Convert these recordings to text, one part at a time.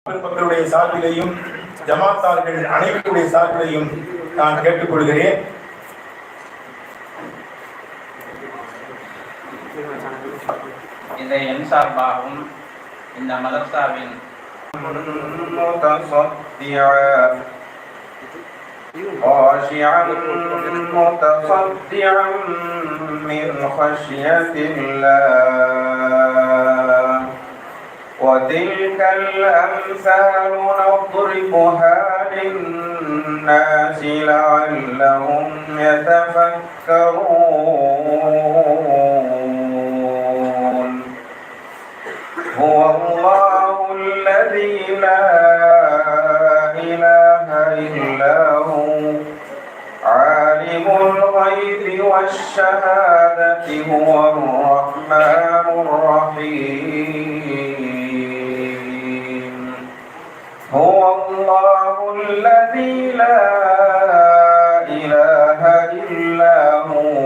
மக்களுடைய சார்பிலையும் ஜமாத்தார்கள் அனைவருடைய சார்பிலையும் நான் கேட்டுக்கொள்கிறேன். இந்த என் சார்பாகவும் இந்த மதர்சாவின் خاشعا متصدعا من خشية الله وتلك الأمثال نضربها للناس لعلهم يتفكرون هو الله الذي لا إله إلا هو عالم الغيب والشهادة هو الرحمن الرحيم هو الله الذي لا إله إلا هو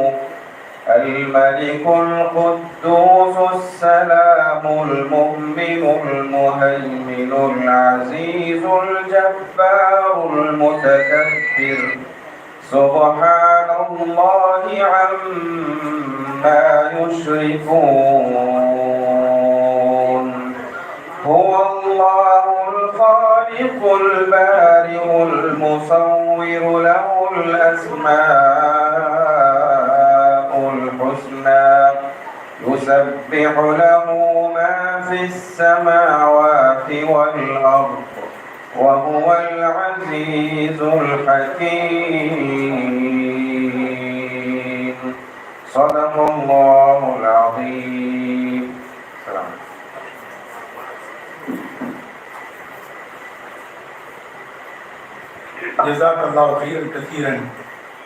الملك القدوس السلام المؤمن المهيمن العزيز الجبار المتكبر سبحان الله عما يشركون هو الله الخالق البارئ المصور له الأسماء الحسنى يسبح له ما في السماوات والأرض وهو العزيز الحكيم صدق الله العظيم. سلام. ஜஸாக்கல்லாஹு கைரன் கஸீரன்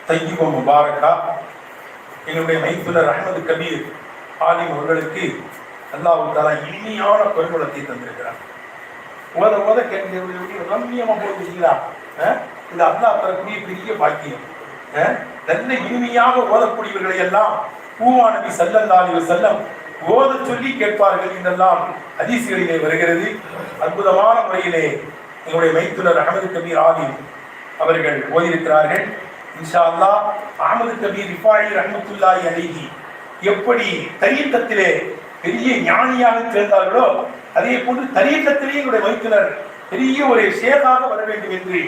தய்யிப முபாரக்கா. என்னுடைய மைத்துனர் அஹ்மது கபீர் ஆலிம் அவர்களுக்கு அல்லாஹ் தஆலா இனிமையான பொருளத்தை தந்திருக்கிறார். ஓத கேட்க ரம்மியமா போகிறீங்களா? இந்த அல்லாஹ் தரக்கூடிய பெரிய பாக்கியம். நல்ல இனிமையாக ஓதக்கூடியவர்களை எல்லாம் பூவா நபி ஸல்லல்லாஹு அலைஹி வஸல்லம் ஓத சொல்லி கேட்பார்கள் என்றெல்லாம் ஹதீஸ்களிலே வருகிறது. அற்புதமான முறையிலே எங்களுடைய மைத்துனர் அஹ்மது கபீர் ஆலிம் அவர்கள் ஓதியிருக்கிறார்கள். இன்ஷா அல்லாஹ் அஹ்மது கபீர் ரிஃபாயி ரஹ்மத்துல்லாஹி அலைஹி எப்படி தரீக்கத்திலே பெரிய ஞானியாக சேர்ந்தார்களோ அதே போன்று தரீக்கத்திலே எங்களுடைய மைத்துனர் பெரிய ஒரு ஷேகாக வர வேண்டும் என்று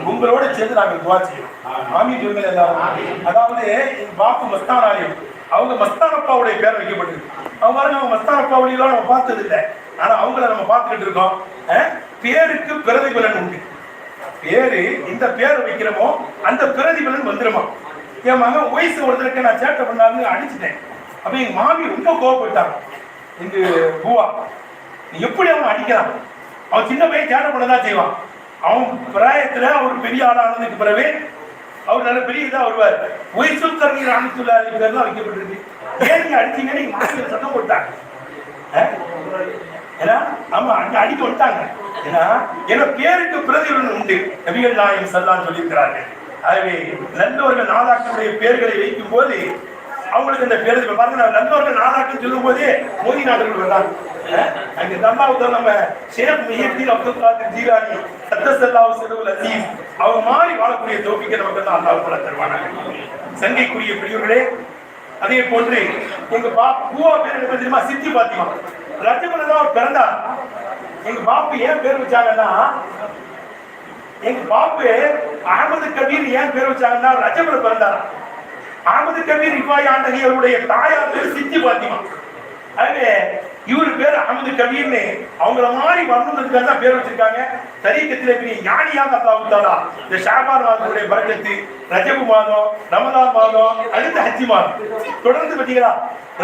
உங்களோட சேர்ந்து நாங்கள் துவா செய்வோம். ஆமீன் சொல்லுங்கள் எல்லாரும். அதாவது எங்க பாப்பு மஸ்தான் ஆலிம், அவங்க மஸ்தான் அப்பாவுடைய பேர் வைக்கப்பட்டிருக்கு. அவங்க மஸ்தான் அப்பாவுடையெல்லாம் நம்ம பார்த்தது இல்லை, ஆனா அவங்கள நம்ம பார்த்துக்கிட்டு இருக்கோம். பேருக்கு பிரதிபலன் உண்டு. பேரு இந்த பேரை வைக்கிறோமோ அந்த பிரதிபலன் வந்துருமா. என் மகன் வயசு ஒருத்தருக்கு நான் சேட்டை பண்ணாருன்னு அடிச்சுட்டேன். அப்ப எங்க மாமி ரொம்ப கோவப்பட்டாங்க. எங்க பூவா நீ எப்படி அவன் அடிக்கிறான்? அவன் சின்ன பையன் சேட்டை பண்ணதான் செய்வான். அவன் பிராயத்துல அவர் பெரிய ஆளானதுக்கு பிறகு அவர் நல்ல பெரிய இதா வருவார். வயசு தரீர் அனுத்துல்லா பேர் தான் வைக்கப்பட்டிருக்கு. ஏன் நீங்க அடிச்சீங்கன்னு எங்க மாமி சத்தம் போட்டாங்க. ஏன்னா ஆமா அங்க அடிக்க வந்துட்டாங்க. ஏன்னா பேருக்கு பிரதிபலன் உண்டு. நபிகள் நாயகம் ஸல்லல்லாஹு சொல்லியிருக்கிறார்கள். ஆகவே நல்லவர்கள் நாதாக்களுடைய பெயர்களை வைக்கும் போது அவங்களுக்கு இந்த பேர் பாருங்க. நல்லவர்கள் நாதாக்கள் சொல்லும் போதே மோதி நாடுகள் வர்றாங்க. அங்க தல்லாவுதல் நம்ம ஷேக் முஹியுத்தீன் அப்துல் காதிர் ஜீலானி ஸல்லல்லாஹு அலைஹி அஸீஸ் அவங்க மாதிரி வாழக்கூடிய தௌஃபீக்கை நமக்கு தான் அல்லாஹ் தஆலா தருவானாக. சங்கைக்குரிய பெரியவர்களே, அதே போன்று எங்க பூவா பேர் என்ன தெரியுமா? சித்தி பாத்திமா. ரஜபுல தான் அவர் பிறந்தார். எங்க பாப்பு ஏன் பேர் வச்சாங்கன்னா, எங்க பாப்பு அஹ்மது கபீர் ஏன் பேர் வச்சாங்கன்னா ரஜபுல பிறந்தார். அஹ்மது கபீர் ரிஃபாயி ஆண்டகி அவருடைய தாயார் பேர் சித்தி பாத்திமா. அதுவே இவரு பேர் அஹ்மது கபீர்னு அவங்கள மாதிரி வரணுன்றதுக்காக தான் பேர் வச்சிருக்காங்க. தரீக்கத்திலே பெரிய ஞானியாக அல்லாஹ் தஆலா இந்த ஷாபான் மாதத்துடைய பரக்கத்து, ரஜபு மாதம், ரமலான் மாதம், அடுத்த ஹஜ் மாதம் தொடர்ந்து பார்த்தீங்களா?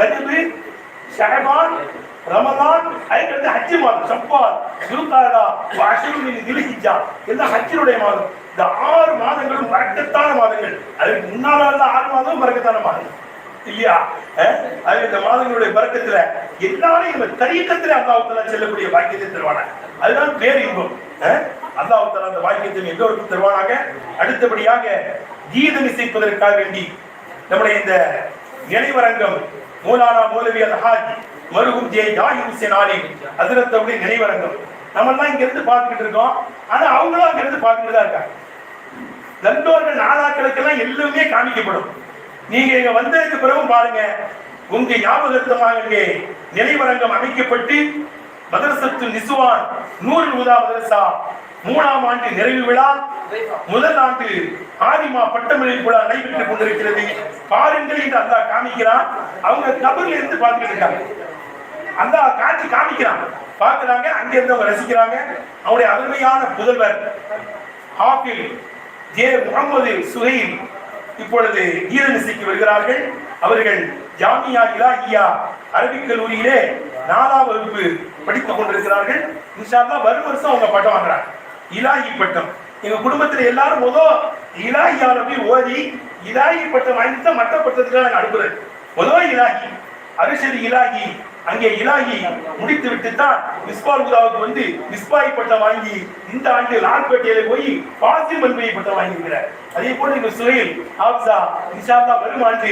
ரஜபு, ஷாபான், ரமலான், அதுக்கு ஹஜ் மாதம், ஷவ்வால், துல்காதா, அஷ்ஹுருல் தில்ஹிஜ்ஜா எல்லாம் ஹஜ்ஜுடைய மாதம். இந்த 6 மாதங்களும் பரக்கத்தான மாதங்கள். அதுக்கு முன்னால 6 மாதமும் பரக்கத்தான மாதம் இல்லையா? அது இந்த மாதங்களுடைய பரக்கத்துல எல்லாரும் இந்த தரீக்கத்திலே அல்லாஹ் தஆலா செல்லக்கூடிய பாக்கியத்தை தருவானாக. அதுதான் பேர் இன்பம். அல்லாஹ் தஆலா அந்த பாக்கியத்தை எல்லோருக்கும் தருவானாக. அடுத்தபடியாக கீதம் இசைப்பதற்காக வேண்டி நம்முடைய இந்த நினைவரங்கம் மௌலானா மௌலவி அல்ஹாஜ் மருகும் ஜே ஜாஹிர் ஹுசைன் ஆலிம் ஹஜ்ரத் அவருடைய நினைவரங்கம் நம்ம எல்லாம் இங்க இருந்து பார்த்துக்கிட்டு இருக்கோம், ஆனா அவங்களும் அங்க இருந்து பார்த்துக்கிட்டு தான் இருக்காங்க. நல்லோர்கள் நாதாக்களுக்கெல்லாம் எல்லாமே காமிக்கப்படும். நீங்க இங்க வந்ததுக்கு பிறகு பாருங்க, உங்க ஞாபகத்தமாக இங்கே நினைவரங்கம் அமைக்கப்பட்டு மதரசத்து நிசுவான் நூறுல் ஹுதா மதரசா 3ஆம் ஆண்டு நிறைவு விழா, முதல் ஆண்டு ஆதிமா பட்டமளிப்பு விழா நடைபெற்றுக் கொண்டிருக்கிறது. பாருங்கள் என்று அல்லாஹ் காமிக்கிறான். அவங்க கபர்ல இருந்து பார்த்துக்கிட்டு இருக்காங்க. அல்லாஹ் காட்சி காமிக்கிறான், பார்க்கிறாங்க, அங்க இருந்து அவங்க ரசிக்கிறாங்க. அவருடைய அருமையான புதல்வர் ஹாஃபில் ஜே முகமது சுஹைல் இப்பொழுது ஈரநிசைக்கு வருகிறார்கள். அவர்கள் ஜாமியா இலாஹியா அரபிக் கல்லூரியிலே 4ஆம் வகுப்பு படித்துக் கொண்டிருக்கிறார்கள். இன்ஷா அல்லாஹ் வரும் வருஷம் அவங்க பட்டம் வாங்குறாங்க, இலாஹி பட்டம். எங்க குடும்பத்துல எல்லாரும் முதல் இலாஹி அரபி ஓதி இலாஹி பட்டம் வாங்கிட்டு மற்ற பட்டத்துக்கு நாங்கள் அனுப்புறது. முதல் இலாஹி அரிஷதி இலாஹி, அங்கே இலாஹி முடித்து விட்டு தான் மிஸ்பால் உதாவுக்கு வந்து மிஸ்பாய் பட்டம் வாங்கி இந்த ஆண்டு லால்பேட்டையில போய் பாசில் மன்பை பட்டம் வாங்கியிருக்கிறார். அதே போல இங்க சுஹைல் ஹாப்ஸா இன்ஷா அல்லாஹ் வரும் ஆண்டு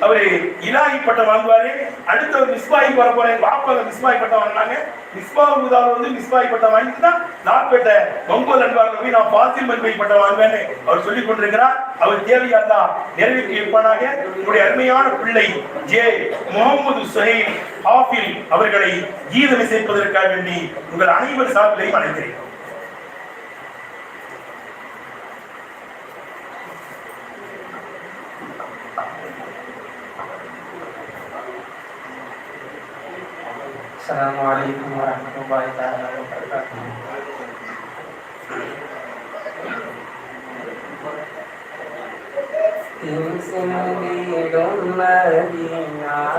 அவரு இலாஹி பட்டம் வாங்குவாரு. அடுத்தவர் மிஸ்பாய்க்கு வர போற எங்க பாப்பாங்க மிஸ்பாய் பட்டம் வாங்கினாங்க. மிஸ்பால் உதாவில் வந்து மிஸ்பாய் பட்டம் வாங்கிட்டு தான் லால்பேட்டை மங்கோல் அன்பாரில் போய் நான் பாசில் மன்பை பட்டம் வாங்குவேன்னு அவர் சொல்லிக் கொண்டிருக்கிறார். அவர் தேவையா தான் நிறைவேற்றி இருப்பானாக. உங்களுடைய அருமையான பிள்ளை ஜே முகமது சுஹைல் ஹாஃபில் அவர்களை கீதம் இசைப்பதற்காக வேண்டி உங்கள் அனைவர் சார்பிலையும் அழைக்கிறேன். அஸ்ஸலாமு அலைக்கும் வரஹ்மத்துல்லாஹி தஆலா வ பரகாத்துஹு. சிந்திடும் மதீனாவிலே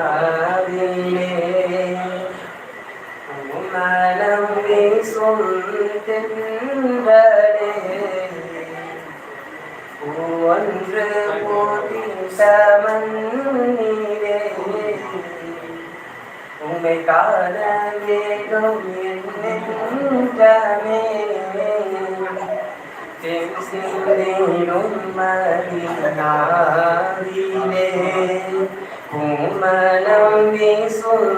மனம் வீசும் தென்றலே ஒன்று போதித்த மண்ணிலே உம்மை காண வேண்டும் என்னென்றமே சிந்திடும் மதீனாவிலே மனம் வீசும்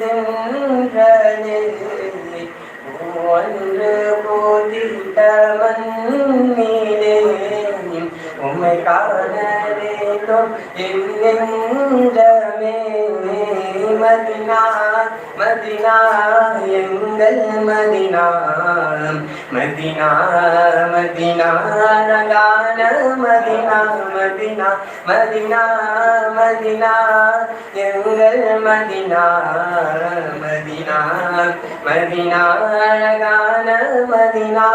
தென்றலே ஒன்று போதித்த மண்ணிலே உம்மை காண வேண்டும் என்னென்றமே மதினா மதினா எங்கள் மதினா மதினா மதினா ரகான மதினா மதினா மதினா மதினா எங்கள் மதினா மதினா மதினா ரகான மதினா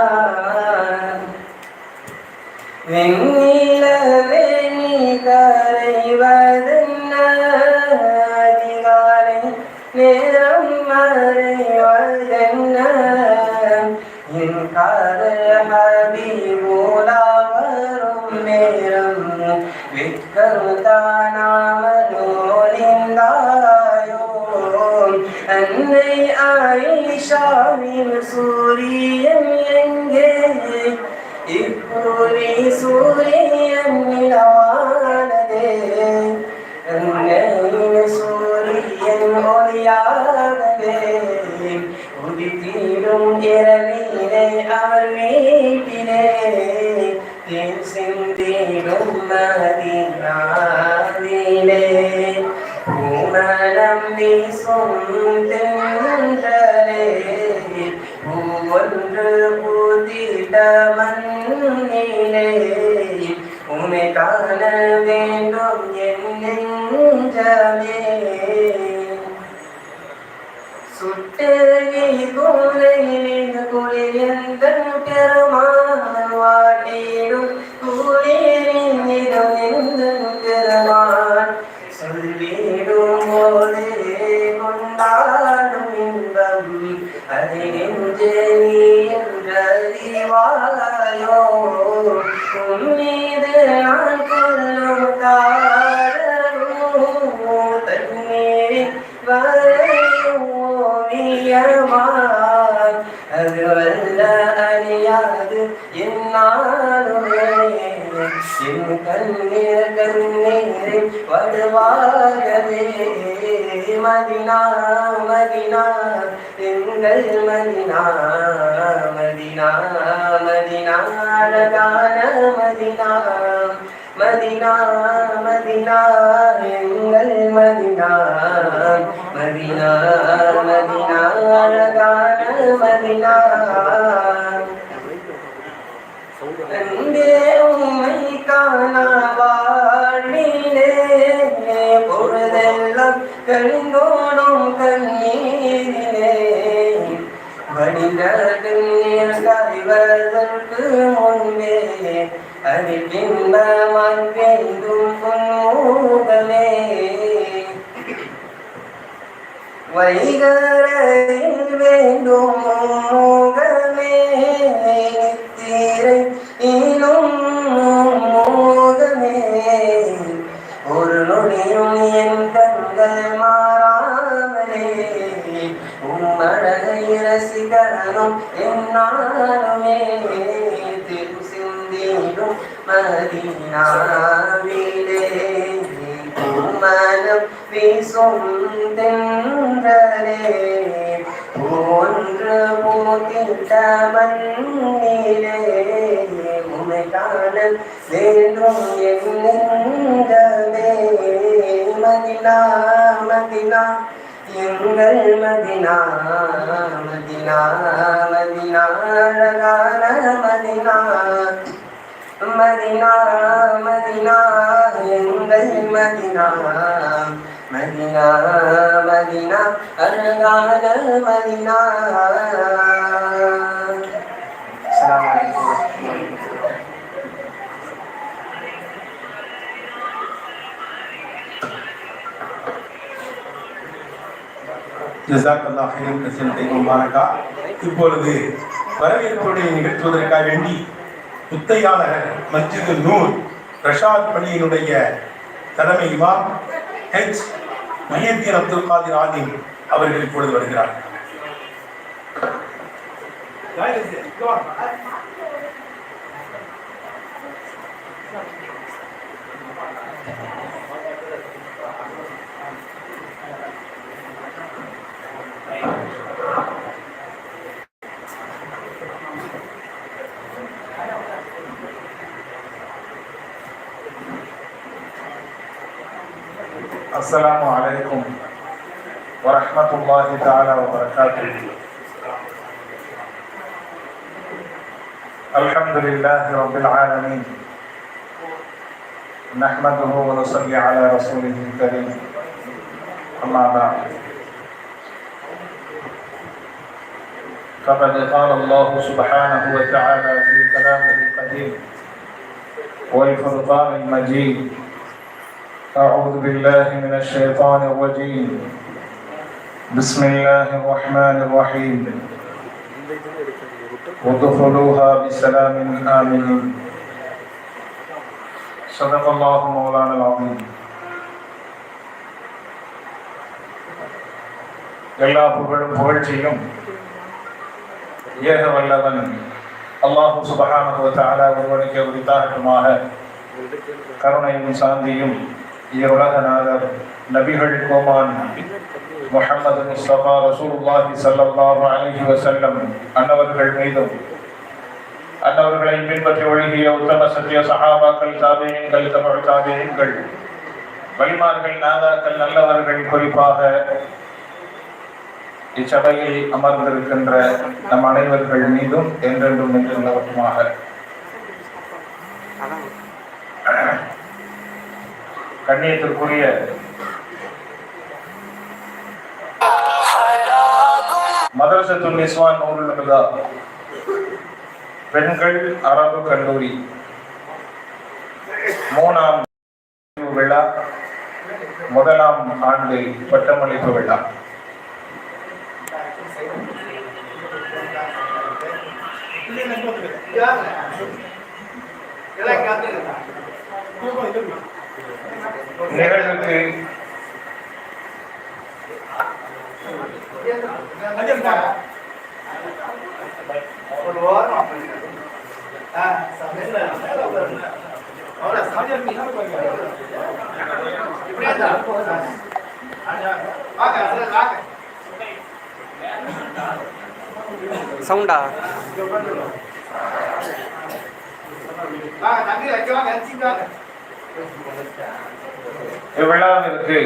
வெண்ணிலவே நீ கரைவதென்ன அதிகாலை நேரம் மறைவதென்ன என் காதல் ஹபீபுல்லா வரும் நேரம் வெட்கம் தானாமலோலிந்தாயோ அன்னை ஆயிஷாவின் சூரியன் எங்கே இப்போதே சூரியன் நிலவானதே சூரியன் ஒளியாகவே உதித்தீரும் இரவிலே அவர் வீட்டிலே தேன் சிந்திடும் மதீனாவிலே பூமணம் வீசும் தென்றலே ஒன்று புதித மண்ணிலே உம்மை காண வேண்டும் என் நெஞ்சமே சுட்டெரி கூரையில் குளிர்ந்தன் பெருமான் வாடிடும் குளிரின் இதன் பெருமான் சொல்லிடும் போது கொண்டாடும் இன்பம் அதை நெஞ்சே என்றறிவாயோ உம்மீது நான் கொள்ளும் காரணம் தண்ணீரில் வரையும் ஓவியமாய் அது வல்ல அறியாது என்னாலுமே என் கண்ணீர் கண்ணீரில் வடுவாகவே மதினா மதினா எங்கள் மதினா மதினா மதினா அழகான மதினா மதினா மதினா எங்கள் மதினா மதினா மதினா அழகான மதினா அன்பே உம்மை காணா வாழ்விலே பொழுதெல்லாம் கழிந்தோடும் கண்ணீரிலே வடிந்த கண்ணீர் கரைவதற்கு முன்பே அதில் பின்பமாய் பெய்தும் புன்முகமே வைகரையில் வேண்டும் மோகமே நித்திரை இனும் மோகமே ஒரு நொடியும் என் கண்கள் மாறாமலே உம்மழகை ரசிகரனும் என்னாலுமே திரு சிந்திடும் மதீனாவிலே மனம் வீசும் தென்றலே ஒன்று பூத்திட்ட மண்ணிலே உமை காண வேண்டும் என் நெஞ்சமே மதினா மதினா எங்கள் மதினா மதினா மதினா அழகான மதினா மதினா மதினா எங்கள் மதினா மதினா மதினா அழகான மதினா. அஸ்ஸலாமு அலைக்கும். ஜஸாக்கல்லாஹு ஹைரன் கஸீரன் முபாரக்கா. இப்பொழுது வரவேற்புடைய நிகழ்த்துவதற்காக வேண்டி முத்தையாளர் மஸ்ஜிது நூர் ரஷாத் பள்ளியினுடைய தலைமை இமாம் ஹெச் மஹியுத்தீன் அப்துல் காதிர் ஆலிம் அவர்கள் இப்பொழுது வருகிறார். السلام عليكم ورحمة الله تعالى وبركاته. الحمد لله رب العالمين، نحمده ونصلي على رسوله الكريم، أما بعد، فقد قال الله سبحانه وتعالى في كلامه القديم والفرقان المجيد: أعوذ بالله من الشيطان الرجيم، بسم الله الرحمن الرحيم، ودخلوها بسلام آمنين. صدق الله مولانا العظيم. எல்லா புகழும் புகழ்ச்சியும் ஏக வல்லவன் அல்லாஹ் சுப்ஹானஹு வ தஆலா ஒருவனுக்கு உரித்தாகட்டுமாக. கருணையும் சாந்தியும் உலகநாதர் நபிகள் கோமான் முஹம்மது முஸ்தபா ரசூலுல்லாஹி ஸல்லல்லாஹு அலைஹி வஸல்லம் அன்னவர்கள் மீதும் அன்னவர்களை பின்பற்றி ஒழுகிய உத்தம சத்திய சஹாபாக்கள், தாபீன்கள், தபு தாபீன்கள், வலிமார்கள், நாதாக்கள், நல்லவர்கள், குறிப்பாக இச்சபையில் அமர்ந்திருக்கின்ற நம் அனைவர்கள் மீதும் என்றென்றும் என்று நிலவட்டுமாக. கண்ணியத்திற்குரிய மதரசத்துல் நிஸ்வான் நூருல் ஹுதா பெண்கள் அரபு கல்லூரி 3ஆம் விழா, 1ஆம் ஆண்டு பட்டமளிப்பு விழா. நிகழ்வுக்கு சவுண்டா இவ்விழாவிற்கு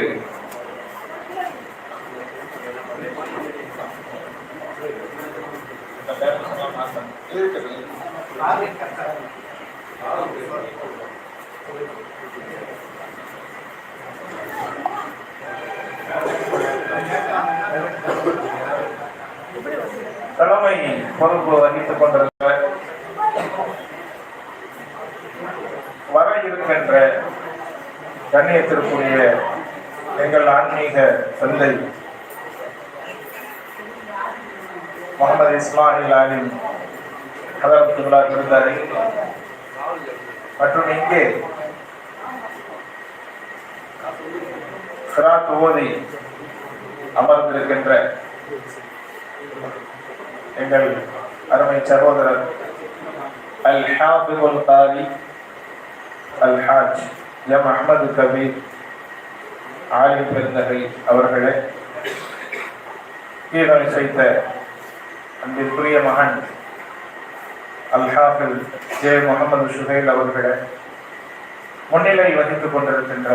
தலைமை பொறுப்பு வகித்துக் கொண்டிருக்கிற வர இருக்கின்ற கண்ணியத்திற்குரிய எங்கள் ஆன்மீக தந்தை முகமது இஸ்மாயில் ஆலிம் ஹதரத்துல்லா விருந்தாரி மற்றும் இங்கே கிராத் ஓதி அமர்ந்திருக்கின்ற எங்கள் அருமை சகோதரர் அல் ஹாஃபிதுல் காரி அல் ஹாஜ் எம் அஹ்மது கபீர் ஆலிம் பெருந்தகை அவர்களே, கீழே செய்த அன்பிற்குரிய மகன் அல் ஹாஃபில் ஜே முகமது சுஹைல் அவர்களே, முன்னிலை வகித்துக் கொண்டிருக்கின்ற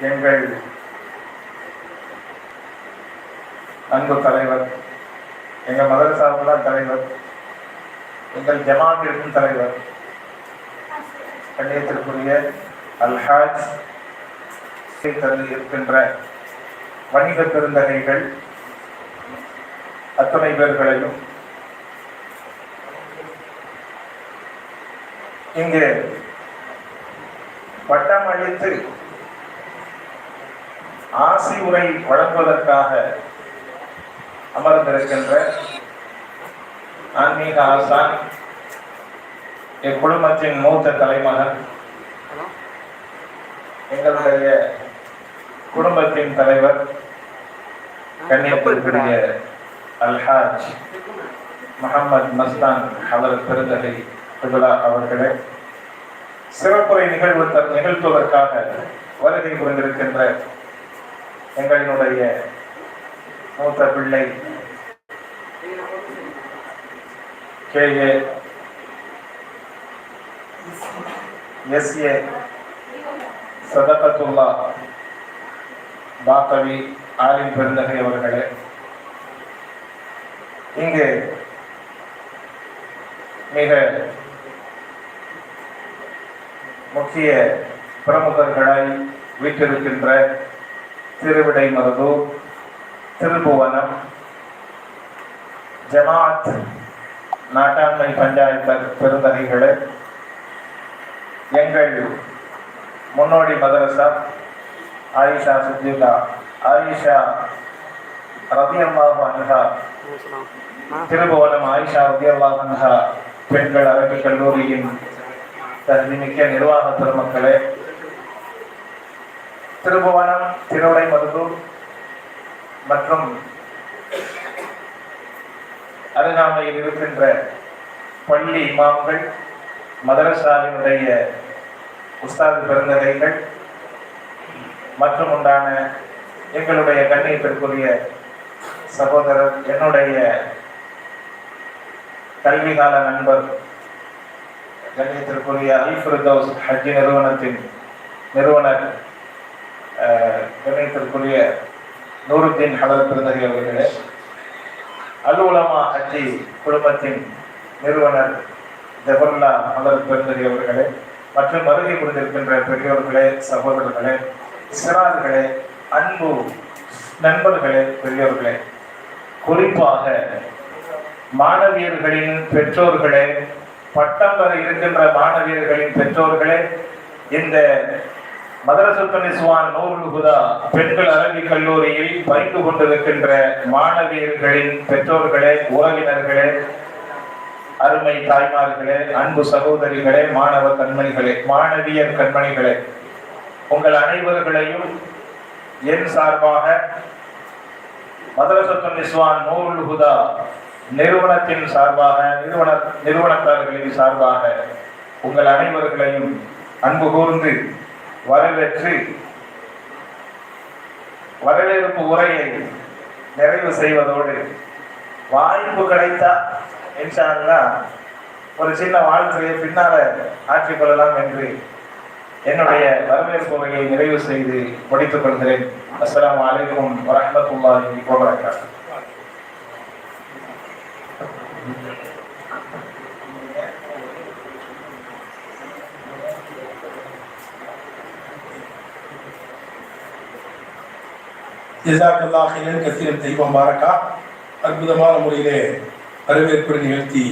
எங்கள் அன்பு தலைவர், எங்கள் மதரசாவுலாம் தலைவர், எங்கள் ஜமாத்திற்கும் தலைவர், கண்ணியத்திற்குரிய அல்ஹாஜ் இருக்கின்ற வணிக பெருந்தகைகள் அத்துணை பேர்களையும் இங்கே பட்டம் அளித்து ஆசி உரை வழங்குவதற்காக அமர்ந்திருக்கின்ற ஆன்மீக ஆசான், இக்குழுமத்தின் மூத்த தலைமகன், எங்களுடைய குடும்பத்தின் தலைவர், கண்ணியத்திற்குரிய அல்ஹாஜ் முஹம்மது மஸ்தான் ஹதரத் பெருந்தகை குபலா அவர்களே, சிறப்புரை நிகழ்த்துவதற்காக வருகை புரிந்திருக்கின்ற எங்களுடைய மூத்த பிள்ளை KA SA சதகத்துல்லா பாக்கவி ஆலிம் பெருந்தகை அவர்களே, இங்கே மிக முக்கிய பிரமுகர்களாய் வீற்றிருக்கின்ற திருவிடைமருதூர், திருபுவனம் ஜமாத் நாட்டாண்மை பஞ்சாயத்து பெருந்தகைகளே, எங்கள் முன்னோடி மதரசா ஆயிஷா சித்திகா ஆயிஷா ரலியல்லாஹு அன்ஹா, திருபுவனம் ஆயிஷா ரலியல்லாஹு அன்ஹா பெண்கள் அரபிக் கல்லூரியின் தகுதிமிக்க நிர்வாக பெருமக்களே, திருபுவனம், திருவிடைமருதூர் மற்றும் அருகாமையில் இருக்கின்ற பள்ளி இமாம்கள், மதரசாவினுடைய உஸ்தாது பெருந்தகைகள் மற்றும் உண்டான எங்களுடைய கண்ணியத்திற்குரிய சகோதரர், என்னுடைய கல்விகால நண்பர், கண்ணியத்திற்குரிய அல் ஃபிர்தௌஸ் ஹஜ் நிறுவனத்தின் நிறுவனர், கண்ணியத்திற்குரிய நூருத்தீன் ஹதரத் பெருந்தகை அவர்களே, அல் உலமா ஹஜ்ஜி குழுமத்தின் நிறுவனர் ஜபருல்லா ஹதரத் பெருந்தகை அவர்களே, மற்றும் வருகை புரிந்திருக்கின்ற பெரியோர்களே, சகோதரர்களே, சிறார்களே, அன்பு நண்பர்களே, பெரியோர்களே, குறிப்பாக மாணவியர்களின் பெற்றோர்களே, பட்டம் வர இருக்கின்ற மாணவியர்களின் பெற்றோர்களே, இந்த மதரசத்துல் நிஸ்வான் நூருல் ஹுதா பெண்கள் அரபிக் கல்லூரியில் பயின்று கொண்டிருக்கின்ற மாணவியர்களின் பெற்றோர்களே, உறவினர்களே, அருமை தாய்மார்களே, அன்பு சகோதரிகளே, மாணவ கண்மணிகளே, மாணவியர் கண்மணிகளே, உங்கள் அனைவர்களையும் என் சார்பாக மதரசத்துல் நிஸ்வான் நூருல் ஹுதா நிறுவனத்தின் சார்பாக, நிறுவனத்தார்களின் சார்பாக உங்கள் அனைவர்களையும் அன்பு கூர்ந்து வரவேற்று வரவேற்பு உரையை நிறைவு செய்வதோடு வாய்ப்பு கிடைத்தா இன்ஷா அல்லாஹ் ஒரு சின்ன வாழ்க்கையை பின்னால ஆற்றிக்கொள்ளலாம் என்று என்னுடைய வரவேற்பு உரையை நிறைவு செய்து முடித்துக் கொள்கிறேன். அஸ்ஸலாமு அலைக்கும் வரஹ்மத்துல்லாஹி வபரகாத்துஹு. ஜஸாக்கல்லாஹு ஹைரன் கஸீரன் தய்யிபன் பாரக்கா. அற்புதமான முறையிலே வரவேற்புரை நிகழ்த்தி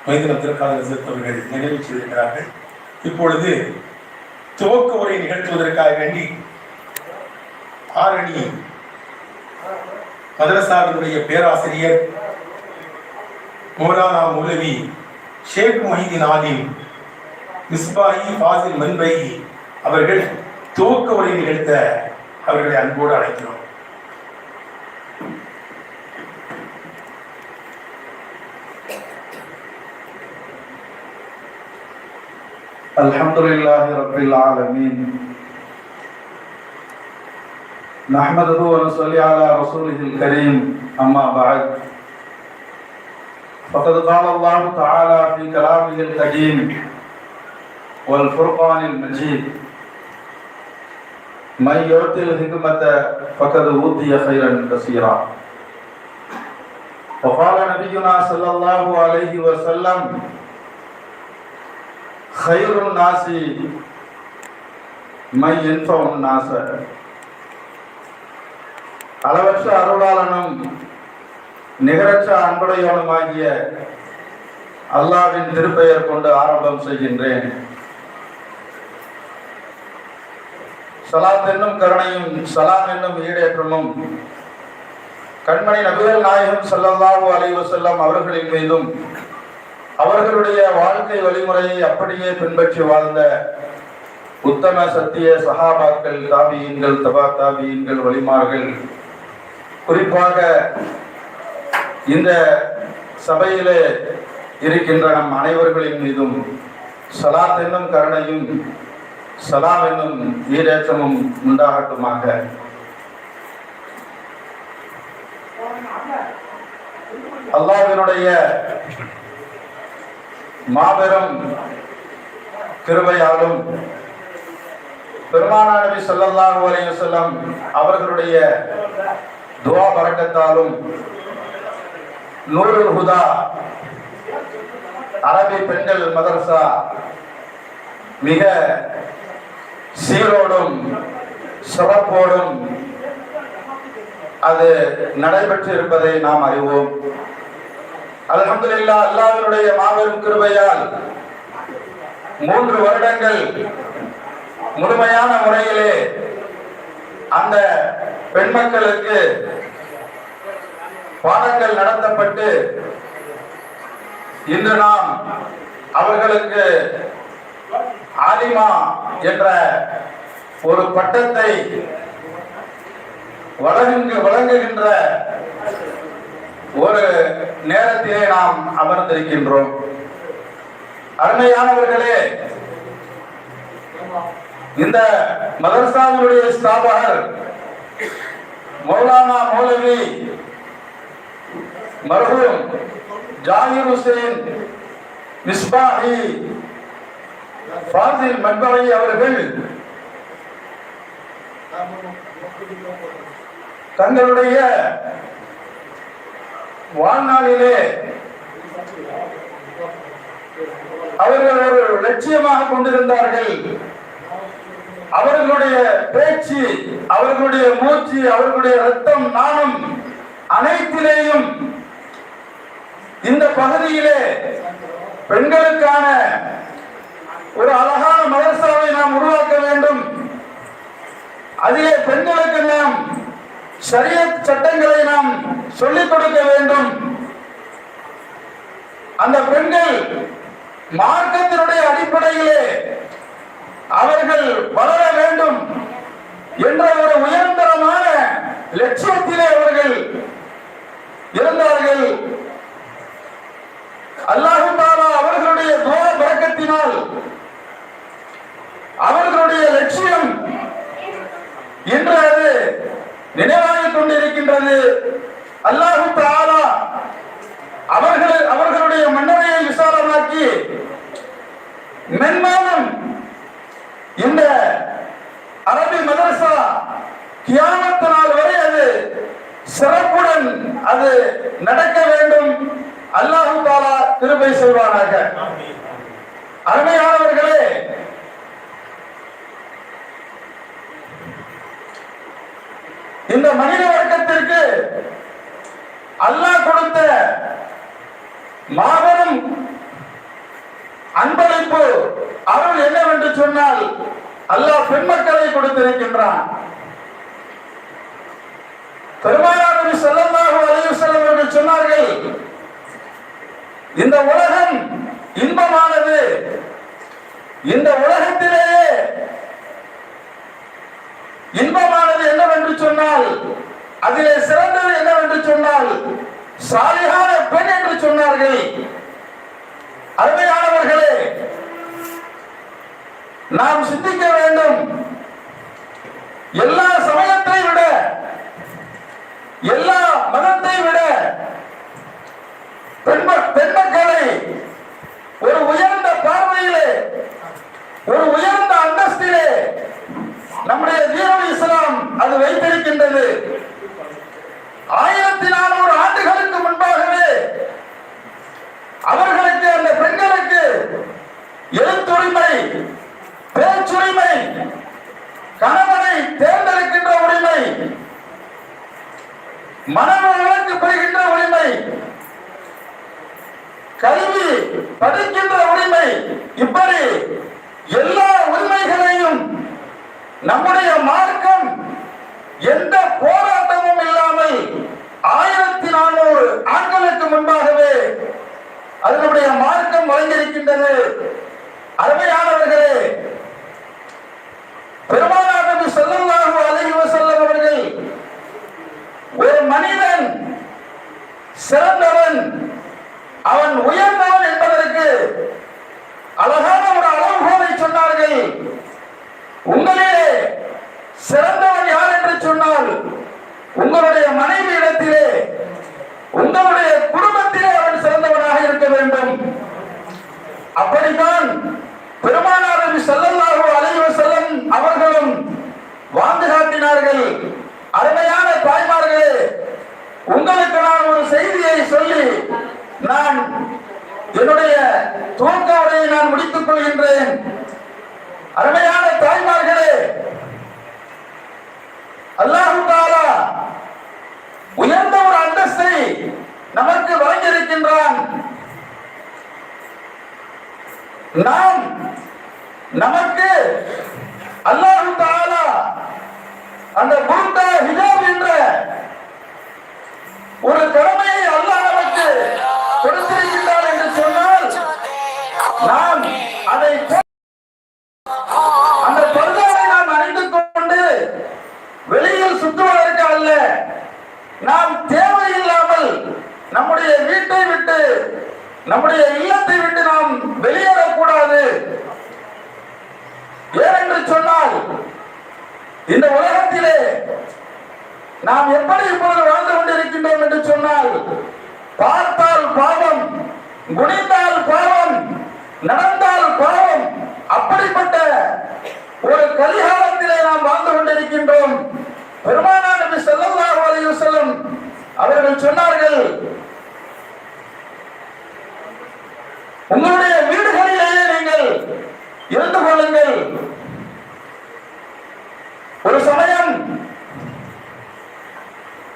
மைதீன திருக்காதர் ஹஸரத் அவர்கள் நிறைவு செய்திருக்கிறார்கள். இப்பொழுது துவக்க உரை நிகழ்த்துவதற்காக வேண்டி ஆரணி மதரசாவினுடைய பேராசிரியர் மௌலானா மௌலவி ஷேக் முஹிதீன் ஆலிம் மிஸ்பாஹி ஃபாசில் மன்பை அவர்கள் துவக்க உரை நிகழ்த்த அவர்களை அன்போடு அழைக்கிறோம். الحمد لله رب العالمين نحمده ونصلي على رسوله الكريم أما بعد فقد قال الله تعالى في كلامه القديم والفرقان المجيد من يؤت الحكمة فقد أوتي خيرا كثيرا وقال نبينا صلى الله عليه وسلم خير الناس من ينفع الناس. அளவற்ற அருளாளனும் நிகரற்ற அன்புடையவனுமாகிய அல்லாஹ்வின் திருப்பெயர் கொண்டு ஆரம்பம் செய்கின்றேன். ஸலாத் என்னும் கருணையும் சலாம் என்னும் ஈடேற்றமும் கண்மணி நபிகள் நாயகம் ஸல்லல்லாஹு அலைஹி வஸல்லம் அவர்களின் மீதும் அவர்களுடைய வாழ்க்கை வழிமுறையை அப்படியே பின்பற்றி வாழ்ந்த உத்தம சத்திய சஹாபாக்கள், தாபியீன்கள், தபா தாபியீன்கள், வலிமார்கள், குறிப்பாக இந்த சபையிலே இருக்கின்ற நம் அனைவர்களின் மீதும் ஸலாத் என்னும் கருணையும் சலாம் என்னும் ஈடேற்றமும் உண்டாகட்டுமாக. அல்லாஹ்வினுடைய மாபெரும் கிருபையாலும் பெருமானா நபி ஸல்லல்லாஹு அலைஹி வஸல்லம் அவர்களுடைய துஆ பரக்கத்தாலும் நூருல் ஹுதா அரபி பெண்கள் மதரசா மிக சீரோடும் சிறப்போடும் அது நடைபெற்று இருப்பதை நாம் அறிவோம். அல்ஹம்துலில்லாஹ், அல்லாஹ்வினுடைய மாபெரும் கிருபையால் 3 வருடங்கள் முழுமையான முறையிலே அந்த பெண் மக்களுக்கு பாடங்கள் நடத்தப்பட்டு இன்று நாம் அவர்களுக்கு ஆலிமா என்ற ஒரு பட்டத்தை வழங்குகின்ற ஒரு நேரத்திலே நாம் அமர்ந்திருக்கின்றோம். அருமையானவர்களே, இந்த மதரசாவினுடைய ஸ்தாபகர் மௌலானா மௌலவி மர்ஹூம் ஜாகிர் ஹுசைன் மிஸ்பாஹி ஃபாசில் மன்பை அவர்கள் தங்களுடைய வாழ்நாளிலே அவர்கள் ஒரு லட்சியமாக கொண்டிருந்தார்கள். அவர்களுடைய பேச்சு, அவர்களுடைய மூச்சு, அவர்களுடைய ரத்தம், நாணம் அனைத்திலேயும் இந்த பகுதியிலே பெண்களுக்கான ஒரு அழகான மதரசாவை நாம் உருவாக்க வேண்டும். அதிலே பெண்களுக்கு நாம் ஷரியத் சட்டங்களை நாம் சொல்லிக் கொடுக்க வேண்டும். அந்த பெண்கள் மார்க்கத்தினுடைய அடிப்படையிலே அவர்கள் வளர வேண்டும் என்ற ஒரு உயர்தரமான லட்சியத்திலே அவர்கள் இருந்தார்கள். அல்லாஹ் தஆலா அவர்களுடைய துஆ பரக்கத்தினால் அவர்களுடைய லட்சியம் இன்று அது நினைவாகிக் கொண்டிருக்கின்றது. அல்லாஹு தஆலா அவர்களுடைய மன்னரையை விசாலமாக்கி மென்மேலும் இந்த அரபி மதரசா கியாமத் நாள் வரை அது சிறப்புடன் அது நடக்க வேண்டும். அல்லாஹு தஆலா கிருபை செய்வானாக. அருமையானவர்களே, இந்த மனித வர்க்கத்திற்கு அல்லாஹ் கொடுத்த மாபெரும் அன்பளிப்பு அருள் என்னவென்று சொன்னால் அல்லாஹ் பெண் மக்களை கொடுத்திருக்கின்றான். பெருமானார் நபி ஸல்லல்லாஹு அலைஹி வஸல்லம் அவர்கள் சொன்னார்கள், இந்த உலகம் இன்பமானது. இந்த உலகத்திலேயே இன்பமானது என்னவென்று சொன்னால், அதிலே சிறந்தது என்னவென்று சொன்னால் சாலிஹான பெண் என்று சொன்னார்கள். அருமையானவர்களே, நாம் சிந்திக்க வேண்டும். எல்லா சமயத்தை விட, எல்லா மதத்தை விட பெண் மக்களை ஒரு உயர்ந்த பார்வையிலே, ஒரு உயர்ந்த அந்தஸ்திலே நம்முடைய தீனுல் இஸ்லாம் அது வைத்திருக்கின்றது. 1400 ஆண்டுகளுக்கு முன்பாகவே அவர்களுக்கு, அந்த பெண்களுக்கு எழுத்துரிமை, பேச்சுரிமை, கணவனை தேர்ந்தெடுக்கின்ற உரிமை, மனவளக்கு பெறுகின்ற உரிமை, கல்வி படிக்கின்ற உரிமை, இப்படி எல்லா உரிமைகளையும் நம்முடைய மார்க்கம் எந்த போராட்டமும் இல்லாமல் 1400 ஆண்டுகளுக்கு முன்பாகவே அதனுடைய மார்க்கம் வழங்கியிருக்கின்றது. அருமையானவர்களே, பெருமானார் நபி ஸல்லல்லாஹு அலைஹி வஸல்லம் அவர்கள் ஒரு மனிதன் சிறந்தவன், அவன் உயர்ந்தவன் என்பதற்கு அழகான ஒரு அளவுகோலை சொன்னார்கள். உங்களிலே சிறந்தவன் யார் என்று சொன்னால் உங்களுடைய மனைவி இடத்திலே, உங்களுடைய குடும்பத்திலே அவன் சிறந்தவனாக இருக்க வேண்டும். அப்படித்தான் பெருமானார் நபி ஸல்லல்லாஹு அலைஹி வஸல்லம் அவர்களும் வாழ்ந்து காட்டினார்கள். அருமையான தாய்மார்களே, உங்களுக்கு நான் ஒரு செய்தியை சொல்லி நான் என்னுடைய துவக்க உரையை நான் முடித்துக் கொள்கின்றேன். அருமையான தாய்மார்களே, அல்லாஹ் தஆலா உயர்ந்த ஒரு அந்தஸ்தை நமக்கு வழங்கியிருக்கின்றான். நாம் நமக்கு அல்லாஹ் தஆலா அந்த புர்கா ஹிஜாப் என்ற ஒரு கடமையை அல்லாஹ் நமக்கு கொடுத்திருக்கின்றார் என்று சொன்னால் நாம் அதை அந்த பர்தாவை நாம் அணிந்து கொண்டு வெளியில் சுற்றுவதற்கு அல்ல, நாம் தேவையில்லாமல் நம்முடைய வீட்டை விட்டு, நம்முடைய இல்லத்தை விட்டு நாம் வெளியேறக்கூடாது. ஏனென்று சொன்னால் இந்த உலகத்திலே நாம் எப்படி இப்பொழுது வாழ்ந்து கொண்டிருக்கின்றோம் என்று சொன்னால், பார்த்தால் பாவம், குனிந்தால் பாவம், நடந்தால் பாவம், அப்படிப்பட்ட ஒரு கலிகாலத்திலே நாம் வாழ்ந்து கொண்டிருக்கின்றோம். பெருமானார் நபி ஸல்லல்லாஹு அலைஹி வஸல்லம் அவர்கள் சொன்னார்கள், உங்களுடைய வீடுகளிலேயே நீங்கள் இருந்து கொள்ளுங்கள். ஒரு சமயம்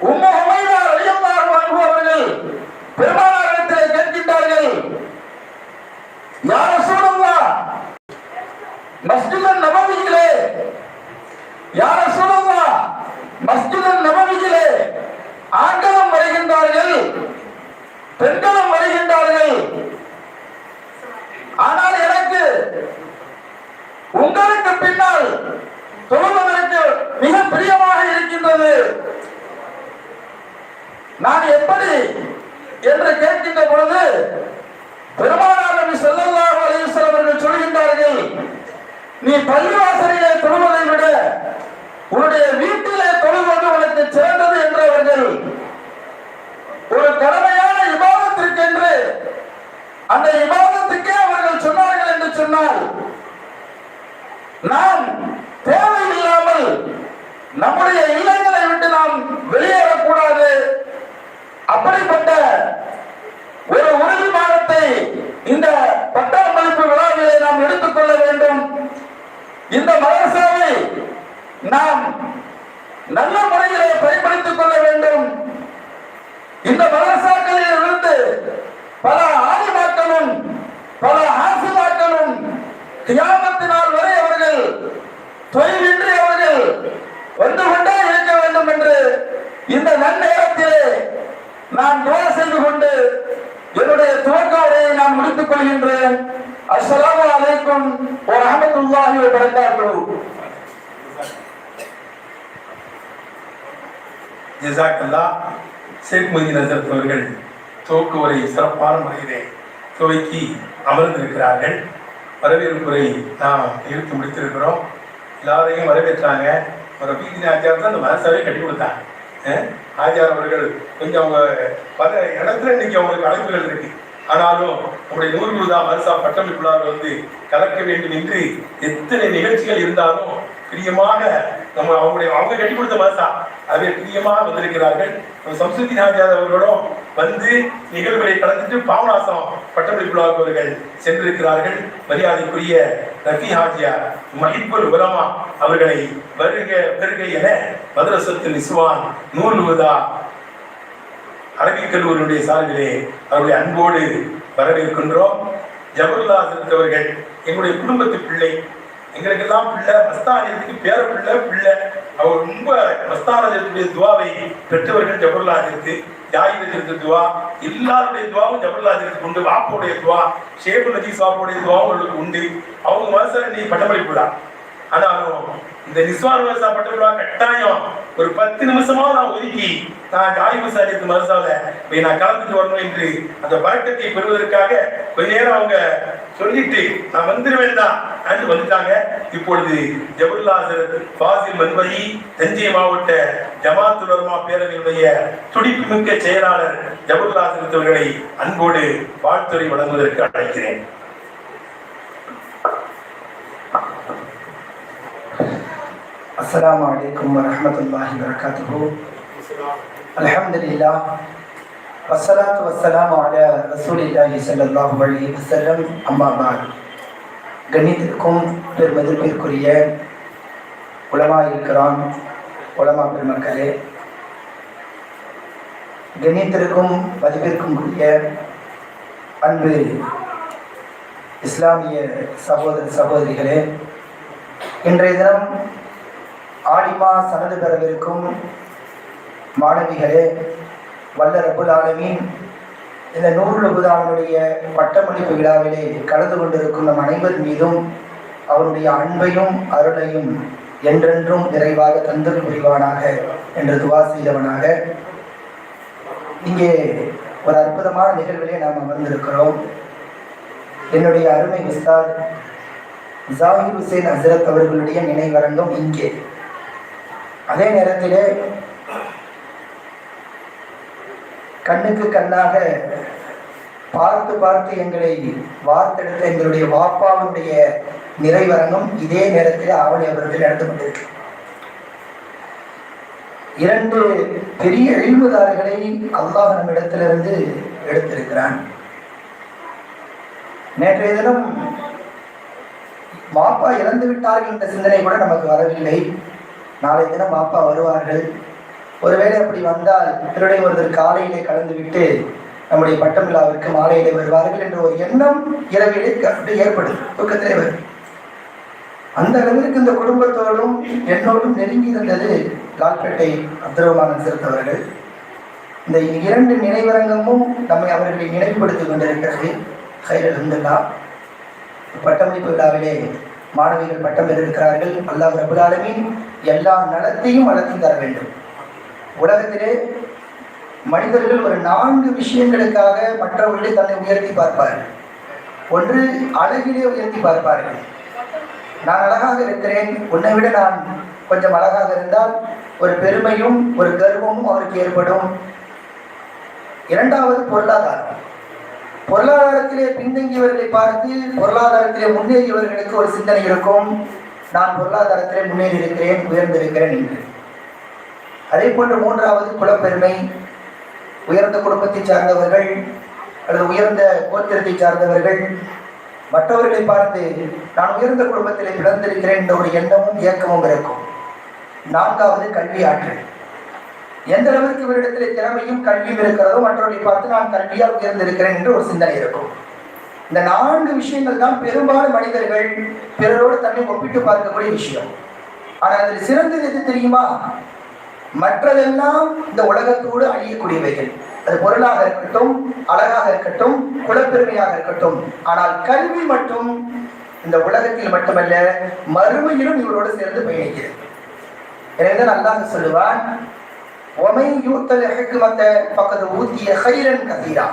உம்மு ஹுமைரா ரலியல்லாஹு அன்ஹா அவர்கள் பெருமானாரிடத்திலே கேட்கின்றார்கள், யா ரசூலல்லாஹ், மஸ்ஜித் நபவியிலே, யா ரசூலல்லாஹ், மஸ்ஜித் நபவியிலே ஆண்களும் வருகின்றார்கள், பெண்களும் வருகின்றார்கள். ஆனால் எனக்கு உங்களுக்கு பின்னால் தொழுவதற்கு மிக பிரியமாக இருக்கின்றது. நான் எப்படி என்று கேட்கின்ற பொழுது பெருமானார் நபி ஸல்லல்லாஹு அலைஹி வஸல்லம் அவர்கள் சொல்கின்றார்கள், நீ பள்ளிவாசலிலே தொழுவதை விட உன்னுடைய வீட்டிலே தொழுவது உனக்கு சிறந்தது என்று அவர்கள் ஒரு கடமையான இபாதத்திற்கென்று அந்த இபாதத்துக்கே அவர்கள் சொன்னார்கள் என்று சொன்னால், நாம் தேவையில்லாமல் நம்முடைய இல்லங்களை விட்டு நாம் வெளியேறக்கூடாது. அப்படிப்பட்ட ஒரு உறுதிமானத்தை இந்த பட்டாமளிப்பு விழாவிலே நாம் எடுத்துக்கொள்ள வேண்டும். இந்த மதரசாவை நாம் நல்ல முறையிலே பயன்படுத்திக் கொள்ள வேண்டும். இந்த மதரசாக்களில் இருந்து பல ஆலிமாக்களும் பல ஆசிமாக்களும் கியாமத்தினால் வரை அவர்கள் தொழிலின்றி அவர்கள் வந்து கொண்டே இருக்க வேண்டும் என்று இந்த நன்னேரத்திலே நான் துஆ செய்து கொண்டு என்னுடைய துவக்க உரையை நான் முடித்துக் கொள்கின்றேன். அஸ்ஸலாமு அலைக்கும் வ ரஹ்மத்துல்லாஹி வ பரகாத்துஹு. ஜஸாக்கல்லாஹ். ஷேக் மொய்தீன் ஹஸரத் அவர்கள் துவக்க உரை சிறப்பான முறையிலே துவக்கி அமர்ந்திருக்கிறார்கள். வரவேற்புரை நாம் எடுத்து முடித்திருக்கிறோம். எல்லாரையும் வரவேற்றாங்க. ஒரு ரஃபீதீன் ஆச்சார் தான் அந்த மதரசாவை கட்டி கொடுத்தாங்க. ஆச்சார் அவர்கள் கொஞ்சம் அவங்க பல இடத்துல இன்னைக்கு அவங்களுக்கு அழைப்புகள் இருக்கு. ஆனாலும் நம்முடைய நூறுகுருதா மதரசா பட்டமளிப்பு விழாவில் வந்து கலக்க வேண்டும் என்று எத்தனை நிகழ்ச்சிகள் இருந்தாலும் பிரியமாக அவங்க கட்டி கொடுத்த மதரசா அதை பிரியமாக வந்திருக்கிறார்கள். சம்சுதீன் ஆச்சார் அவர்களும் வந்து நிகழ்வுகளை கலந்துட்டு பாவநாசம் பட்டமளிப்பு விழாவுக்கு அவர்கள் சென்றிருக்கிறார்கள். மரியாதைக்குரிய ரஃபி ஹாஜியா மஹிபுல் உலமா அவர்களை வருக வருக என மதரசத்து நிஸ்வான் நூறுகுருதா அரபிக் கல்லூரியுடைய சார்பிலே அவருடைய அன்போடு வரவேற்கின்றோம். ஜபருல்லா ஹஸரத் அவர்கள் எங்களுடைய குடும்பத்து பிள்ளை, எங்களுக்கெல்லாம் பிள்ளை, மஸ்தானியத்துக்கு பேர பிள்ளை. அவர் ரொம்ப மஸ்தானியத்துடைய துவாவை பெற்றவர்கள் ஜபருல்லா ஹஸரத். ஜாயிதத்திற்கு துவா, எல்லாருடைய துவாவும் ஜபருல்லா ஹஸரத்துக்கு உண்டு. வாப்போடைய துவா, ஷேகுல் நஜீஸ் வாப்போடைய துவாவும் அவர்களுக்கு உண்டு. அவங்க மதரசா நீ பட்டமளிப்பு விழா. ஆனாலும் இந்த நிஸ்வான் மதரசா பட்டமளிப்பு விழா கட்டாயம் ஒரு 10 நிமிஷமா நான் ஒதுக்கி நான் ஜாயிபு சாரியத்து மதரசாவில் நான் கலந்துட்டு வரணும் என்று அந்த பரக்கத்தை பெறுவதற்காக கொஞ்ச நேரம் அவங்க சொல்லிட்டு நான் வந்துடுவேன் தான் அன்று வந்துட்டாங்க. இப்பொழுது ஜபருல்லா ஹஸரத் ஃபாசில் மன்வரி தஞ்சை மாவட்ட ஜமாத்துல் உலமா பேரவையுடைய துடிப்புமிக்க செயலாளர் ஜபருல்லா ஹஸரத் அவர்களை அன்போடு வாழ்த்துரை வழங்குவதற்கு அழைக்கிறேன். السلام عليكم ورحمة الله وبركاته. الحمد لله والصلاة والسلام على رسول الله صلى الله عليه وسلم. أما بعد. கண்ணியத்திற்கும் பெருமதிப்பிற்குரிய உலமா இருக்கிறான் உலமா பெருமக்களே, கண்ணியத்திற்கும் மதிப்பிற்கும் உரிய அன்பு இஸ்லாமிய சகோதர சகோதரிகளே, இன்றைய தினம் ஆலிமா சனது பெறவிருக்கும் மாணவிகளே, வல்ல ரப்புல் ஆலமீன் இந்த நூறுல் ஹுதாவுடைய பட்டமளிப்பு விழாவிலே கலந்து கொண்டிருக்கும் நம் அனைவர் மீதும் அவருடைய அன்பையும் அருளையும் என்றென்றும் நிறைவாக தந்தல் புரிவானாக என்று துவா செய்தவனாக இங்கே ஒரு அற்புதமான நிகழ்விலே நாம் அமர்ந்திருக்கிறோம். என்னுடைய அருமை உஸ்தாத் ஜாகிர் ஹுசைன் ஹஸரத் அவர்களுடைய நினைவரங்கம் இங்கே. அதே நேரத்திலே கண்ணுக்கு கண்ணாக பார்த்து பார்த்து எங்களை வார்த்தெடுத்த எங்களுடைய வாப்பாவுடைய நிறைவரங்கம் இதே நேரத்தில் ஆவணி அவர்கள் நடந்து கொண்டிருக்கு. 2 பெரிய இல்முதாரிகளை அல்லாஹ் நம்மிடத்திலிருந்து எடுத்திருக்கிறான். நேற்றைய தினம் வாப்பா இறந்து விட்டார்கள் என்ற சிந்தனை கூட நமக்கு வரவில்லை. நாளை தினம் வாப்பா வருவார்கள். ஒருவேளை அப்படி வந்தால் திருடைய ஒருவர் காலையிலே கலந்துவிட்டு நம்முடைய பட்டம் விழாவிற்கு மாலையிலே வருவார்கள் என்ற ஒரு எண்ணம் இரவிலே ஏற்படுது, தூக்கத்திலே வரும். அந்த அளவிற்கு இந்த குடும்பத்தோடும் என்னோடும் நெருங்கி இருந்தது லால்பேட்டை அப்துல் ரஹ்மான் ஹஸரத் அவர்கள். இந்த 2 நினைவரங்கமும் நம்மை அவர்களை நினைவுபடுத்திக் கொண்டிருக்கிறது. ஹைர் அல்ஹம்துலில்லாஹ். பட்டமளிப்பு விழாவிலே மாணவிகள் பட்டம் பெற்றிருக்கிறார்கள். அல்லாஹ் ரப்புல் ஆலமீன் எல்லா நலத்தையும் வளர்த்து தர வேண்டும். உலகத்திலே மனிதர்கள் ஒரு 4 விஷயங்களுக்காக மற்றவர்களை தன்னை உயர்த்தி பார்ப்பார்கள். ஒன்று, அழகிலே உயர்த்தி பார்ப்பார்கள். நான் அழகாக இருக்கிறேன், உன்னை விட நான் கொஞ்சம் அழகாக இருந்தால் ஒரு பெருமையும் ஒரு கர்வமும் அவருக்கு ஏற்படும். இரண்டாவது பொருளாதாரம். பொருளாதாரத்திலே பின்தங்கியவர்களை பார்த்து பொருளாதாரத்திலே முன்னேறியவர்களுக்கு ஒரு சிந்தனை இருக்கும், நான் பொருளாதாரத்திலே முன்னேறி இருக்கிறேன், உயர்ந்திருக்கிறேன் என்று. அதே போன்று மூன்றாவது குலப்பெருமை. உயர்ந்த குடும்பத்தை சார்ந்தவர்கள் அல்லது உயர்ந்த கோத்திரத்தை சார்ந்தவர்கள் மற்றவர்களை பார்த்து நான் உயர்ந்த குடும்பத்திலே பிறந்திருக்கிறேன் என்ற ஒரு எண்ணமும் இயக்கமும் இருக்கும். நான்காவது கல்வி ஆற்றல். எந்த அளவிற்கு இவரிடத்திலே திறமையும் கல்வியும் இருக்கிறதோ மற்றவர்களை பார்த்து நான் கல்வியால் உயர்ந்திருக்கிறேன் என்று ஒரு சிந்தனை இருக்கும். இந்த 4 விஷயங்கள் தான் பெரும்பாலும் மனிதர்கள் பிறரோடு தன்னை ஒப்பிட்டு பார்க்கக்கூடிய விஷயம். ஆனால் அதில் சிறந்தது எது தெரியுமா? மற்றதெல்லாம் இந்த உலகத்தோடு அழியக்கூடியவைகள். அது பொருளாக இருக்கட்டும், அழகாக இருக்கட்டும், குலப்பெருமையாக இருக்கட்டும். ஆனால் கல்வி மட்டும் இந்த உலகத்தில் மட்டுமல்ல மறுமையிலும் இவரோடு சேர்ந்து பயணிக்கிறது. எனவேதான் அல்லாஹ் சொல்லுவான், ஒமை யூத்தல் ஹிக்மத ஃபகத் ஊதிய கைரன் கதீரா.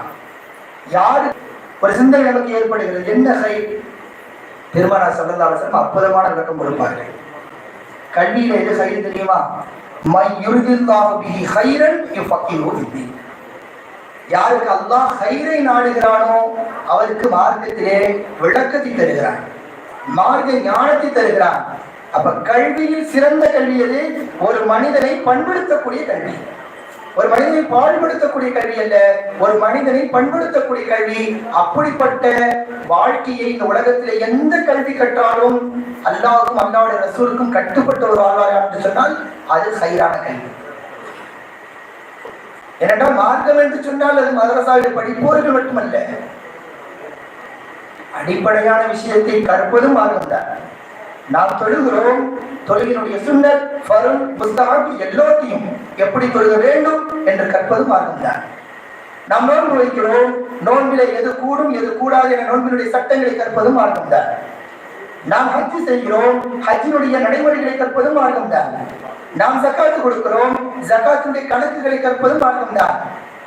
யாரு ஒரு சிந்தனை நமக்கு ஏற்படுகிறது, என்ன ஹைர்? பெருமானார் ஸல்லல்லாஹு அலைஹி வஸல்லம் அற்புதமான விளக்கம் கொடுப்பார்கள். கல்வியில எது ஹைர் தெரியுமா? மை யுரிதுல்லாஹு பிஹி கைரன் யுஃபக்கிஹு ஃபித்தீன். யாருக்கு அல்லாஹ் ஹைரை நாடுகிறானோ அவருக்கு மார்க்கத்திலே விளக்கத்தை தருகிறான், மார்க்க ஞானத்தை தருகிறான். அப்ப கல்வியில் சிறந்த கல்வி எது? ஒரு மனிதனை பண்படுத்தக்கூடிய கல்வி. ஒரு மனிதனை பாடுபடுத்தக்கூடிய கல்வி அல்ல, ஒரு மனிதனை பண்படுத்தக்கூடிய கல்வி. அப்படிப்பட்ட வாழ்க்கையை இந்த உலகத்திலே எந்த கல்வி கற்றாலும் அல்லாஹ்வுக்கும் அல்லாஹ்வுடைய ரசூலுக்கும் கட்டுப்பட்ட ஒரு வாழ்வார் என்று சொன்னால் அது ஹைரான கல்வி. ஏனென்றால் மார்க்கம் என்று சொன்னால் அது மதரசாவில் படிப்போர்கள் மட்டுமல்ல, அடிப்படையான விஷயத்தை கற்பதும் மார்க்கம் தான். நாம் தொழுகிறோம், தொழுகினுடைய சுன்னத், ஃபர்ல், முஸ்தஹப் எல்லாத்தையும் எப்படி தொழுக வேண்டும் என்று கற்பதும் மார்க்கம் தான். நாம் நோன்பு வைக்கிறோம், நோன்பிலே எது கூடும் எது கூடாது என நோன்பினுடைய சட்டங்களை கற்பதும் மார்க்கம் தான். நாம் ஹஜ் செய்கிறோம், ஹஜ்ஜினுடைய நடைமுறைகளை கற்பதும் மார்க்கம் தான். நாம் ஜகாத்து கொடுக்கிறோம், ஜகாத்துடைய கணக்குகளை கற்பதும் மார்க்கம் தான்.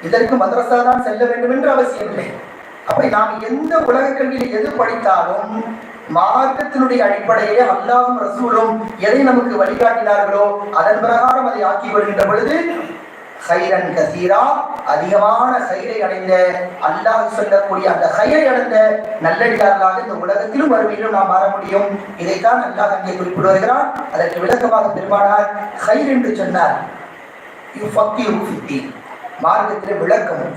இதற்கு மதரசா தான் செல்ல வேண்டும் என்று அவசியம் இல்லை. அப்படி நாம் எந்த உலக கல்வியில் எது படித்தாலும் மார்க்கத்தினுடைய அடிப்படையிலே அல்லாஹ்வும் ரசூலும் எதை நமக்கு வழிகாட்டினார்களோ அதன் பிரகாரம் அதை ஆக்கி வருகின்ற பொழுது ஹைரன் கசீரா, அதிகமான ஹைரை அடைந்த, அல்லாஹ் சொல்லக்கூடிய அந்த ஹைரை அடைந்த நல்லடியார்களாக இந்த உலகத்திலும் வறுமையிலும் நாம் மாற முடியும். இதைத்தான் அல்லாஹ் அங்கே குறிப்பிட்டு வருகிறான். அதற்கு விளக்கமாக பெருமானார் ஹைர் என்று சொன்னார், மார்க்கத்திலே விளக்கம்,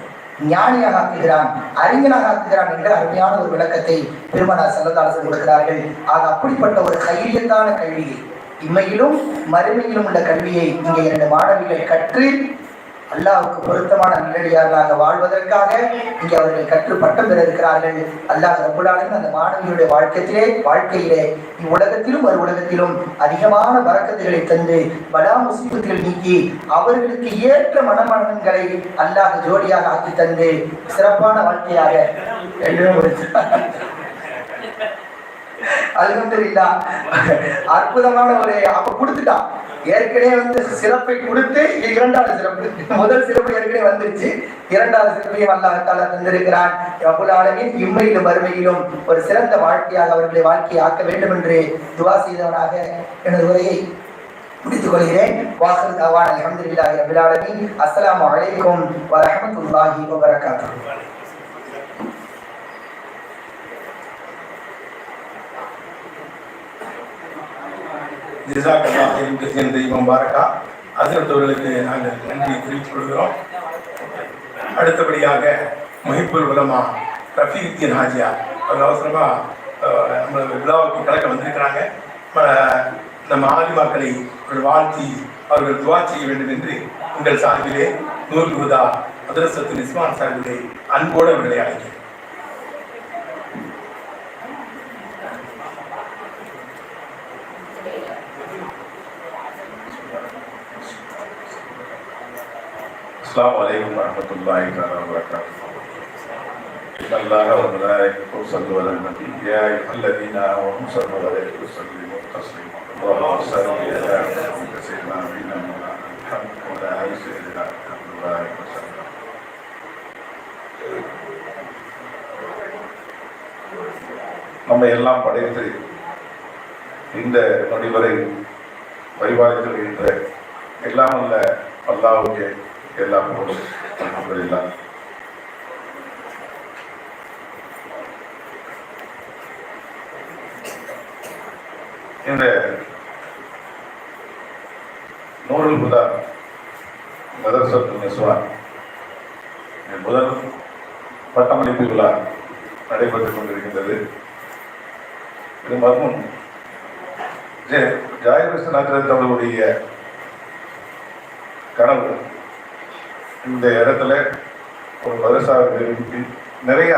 ஞானியாக ஆக்குகிறான், அறிஞனாக ஆக்குகிறான் என்ற அருமையான ஒரு விளக்கத்தை பெருமானார் ஸல்லல்லாஹு அலைஹி வஸல்லம் கொடுக்கிறார்கள். ஆக அப்படிப்பட்ட ஒரு கையியத்தான கல்வியை, இம்மையிலும் மறுமையிலும் உள்ள கல்வியை இங்கே 2 மாணவிகள் கற்று அல்லாஹ்வுக்கு பொருத்தமான நல்லடியார்களாக வாழ்வதற்காக இங்கே அவர்கள் கற்று பட்டம் பெற இருக்கிறார்கள். அல்லாஹ் ரப்பல் ஆலமீன் அந்த மாணவியுடைய வாழ்க்கையிலே இவ்வுலகத்திலும் ஒரு உலகத்திலும் அதிகமான பரக்கத்துகளை தந்து பலா முசீபத்துகள் நீக்கி அவர்களுக்கு ஏற்ற மனமனங்களை அல்லாஹ் ஜோடியாக ஆக்கி தந்து சிறப்பான வாழ்க்கையாக அல்ஹம்துலில்லாஹ் அற்புதமான ஒரு அப்ப கொடுத்துட்டான். ஏற்கனவே சிறப்பை கொடுத்து 2வது சிறப்பு, முதல் சிறப்பு ஏற்கனவே வந்துருச்சு, 2வது சிறப்பையும் அல்லாஹ் தஆலா தந்திருக்கிறான். ரப்புல் ஆலமீன் இம்மையிலும் மறுமையிலும் ஒரு சிறந்த வாழ்க்கையாக அவர்களை வாழ்க்கையை ஆக்க வேண்டும் என்று துஆ செய்தவனாக எனது உரையை முடித்துக் கொள்கிறேன். வாஹிரு தஅவானா அல்ஹம்துலில்லாஹி ரப்பில் ஆலமீன். அஸ்ஸலாமு அலைக்கும் வ ரஹ்மத்துல்லாஹி வ பரகாத்துஹு. ஜஸாக்கல்லாஹ் ஹைரன் தெய்வம் பாரக்கா. ஹஜ்ரத் அவர்களுக்கு நாங்கள் நன்றியை தெரிவித்துக் கொள்கிறோம். அடுத்தபடியாக முஹிப்புல் உலமா ரஃபீகுத்தீன் ஹாஜியா அவங்க அவசரமா நம்ம விழாவுக்கு கலக்க வந்திருக்கிறாங்க. நம்ம ஆலிமாக்களை ஒரு வாழ்த்தி அவர்கள் துவா செய்ய வேண்டும் என்று உங்கள் சார்பிலே நூர் குருதா மதரசத்துல் இஸ்மான் சார்பிலே அன்போடு அவர்களை அழைக்கிறேன். السلام عليكم ورحمة الله وبركاته. إن الله وملائكته يصلون على النبي يا أيها الذين آمنوا صلوا عليه وسلموا تسليما. اللهم صل على سيدنا نبينا محمد وعلى آل سيدنا محمد وسلم. நம்ம எல்லாம் படைத்து இந்த நொடி வரை பரிபாலித்து வருகின்ற எல்லாம் அல்ல அல்லாஹ்வுக்கே எல்லாம் புகழும். அல்ஹம்துலில்லாஹ். இந்த நூறுல் ஹுதா மதரசத்துல் நிஸ்வான் முதல் பட்டமளிப்பு விழா நடைபெற்றுக் கொண்டிருக்கின்றது. இது மர்மூன் ஜாயிர் ஹுசைன் ஹஜ்ரத் அவர்களுடைய கனவு. இந்த இடத்துல ஒரு மதரசாவை நிறைய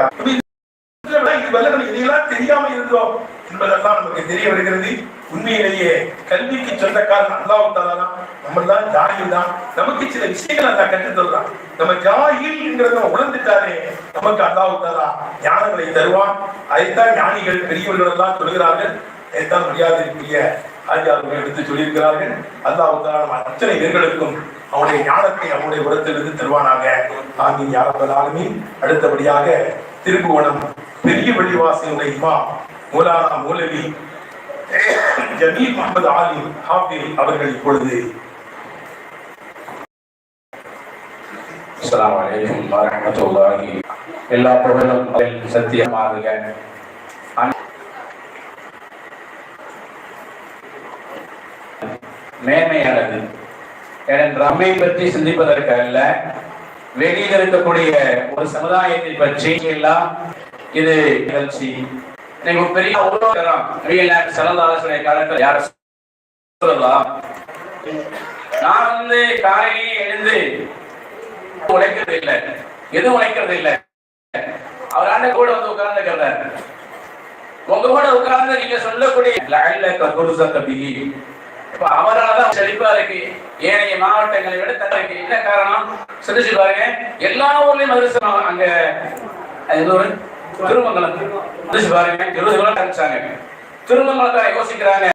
இதெல்லாம் தெரியாம இருந்தோம் என்பதெல்லாம் நமக்கு தெரிய வருகிறது. உண்மையிலேயே கல்விக்கு சொந்தக்காரன் அல்லாஹ் தஆலா தான். நம்ம தான் ஜாஹில் தான். நமக்கு சில விஷயங்கள் அல்லாஹ் கற்றுத் தருவான். நம்ம ஜாஹில் என்கிறத உணர்ந்துட்டாலே நமக்கு அல்லாஹ் தஆலா ஞானங்களை தருவான். அதைத்தான் ஞானிகள் பெரியவர்கள் எல்லாம் சொல்கிறார்கள். அதைத்தான் மரியாதைக்குரிய ஆஜியார்கள் எடுத்து சொல்லியிருக்கிறார்கள். அல்லாஹ் தஆலா நம்ம அத்தனை பேர்களுக்கும் அவனுடைய ஞானத்தை அவனுடைய உரத்திலிருந்து தருவானாக. ஆமீன் யா ரப்பல் ஆலமீன். அடுத்தபடியாக திருப்புவனம் பெரிய பள்ளிவாசலுடைய இமாம் மௌலானா மௌலவி ஜமீல் முஹம்மது ஆலிம் ஹாஃபிஸ் அவர்கள் இப்பொழுது. அஸ்ஸலாமு அலைக்கும் வரஹ்மத்துல்லாஹி. எல்லா புகழும் சத்தியமாக மேன்மையானது. ஏனென்றால் நம்மை பற்றி சிந்திப்பதற்கு அல்ல, வெளியில் இருக்கக்கூடிய ஒரு சமுதாயத்தை பற்றி எல்லாம் இது நிகழ்ச்சி. பெரிய காலத்தில் யார சொல்லலாம். நான் காலையிலேயே எழுந்து உழைக்கிறது இல்லை, எதுவும் உழைக்கிறது இல்லை. அவர் ஆண்ட கூட வந்து உட்கார்ந்துக்கிறார். உங்க கூட உட்கார்ந்து நீங்க சொல்லக்கூடிய அவரால் தான் செழிப்பா இருக்கு. ஏனைய மாவட்டங்களை விட தருக்கு. என்ன காரணம் சிந்திச்சு பாருங்க. எல்லா ஊர்லயும் மதரசா அங்க திருமங்கலம் பாருங்க 20 ஆரம்பிச்சாங்க. திருமங்கலத்தை யோசிக்கிறாங்க.